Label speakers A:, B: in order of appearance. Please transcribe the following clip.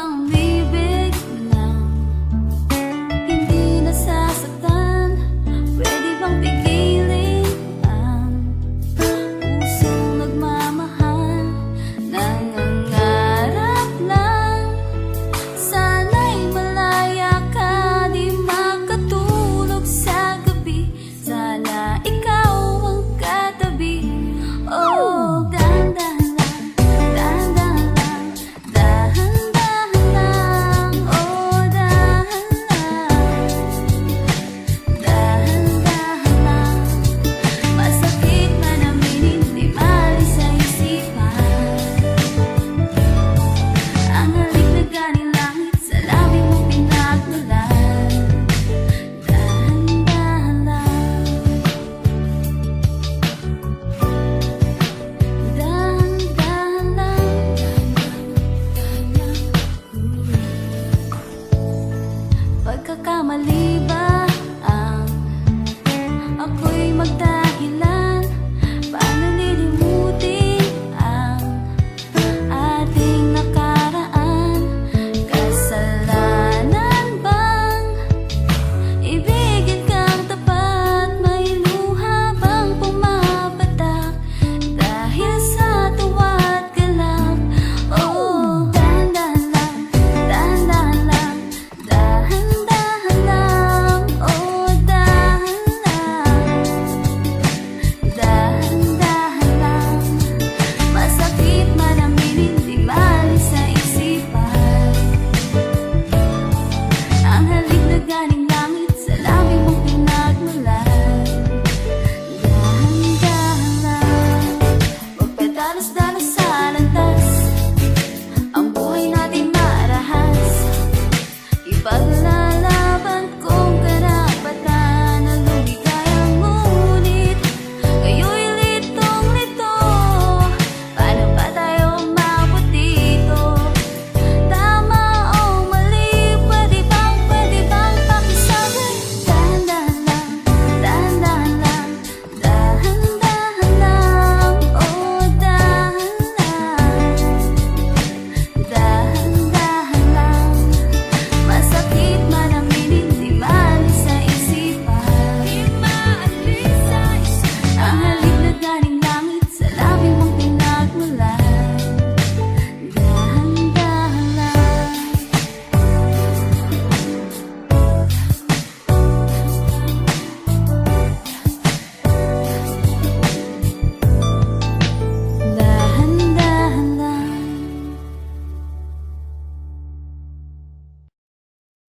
A: bang umibig lang hindi nasasaktan? Pwede bang pigilin ang pusong nagmamahal? Nangangarap lang, sana'y malaya ka, di makatulog sa gabi. Sana ikaw ang katabi. Oh, dahan-dahan lang, dahan-dahan lang, dahan-dahan lang. Oh, dahan lang, dahan-dahan lang. Masakit man aminin, di maalis sa isipan ang halik na galing langit sa labi mo pinagmulan. Dahan-dahan lang, dahan-dahan lang. Pagkakamali ba ang ako'y magdahilan? Paano nilimutin ang ating nakaraan? Kasalanan bang ibigin kang tapat? May luha bang pumapatak dahil sa tuwa at galak? Oh, dahan-dahan lang, dahan-dahan lang, dahan-dahan lang. Oh, dahan lang, dahan-dahan lang. Masakit man aminin, di maalis sa isipan ang halik na galing langit sa labi mong pinagmulan. Dahan-dahan lang, huwag padalos-dalos sa landas, ang buhay natin marahas. Ipaglaban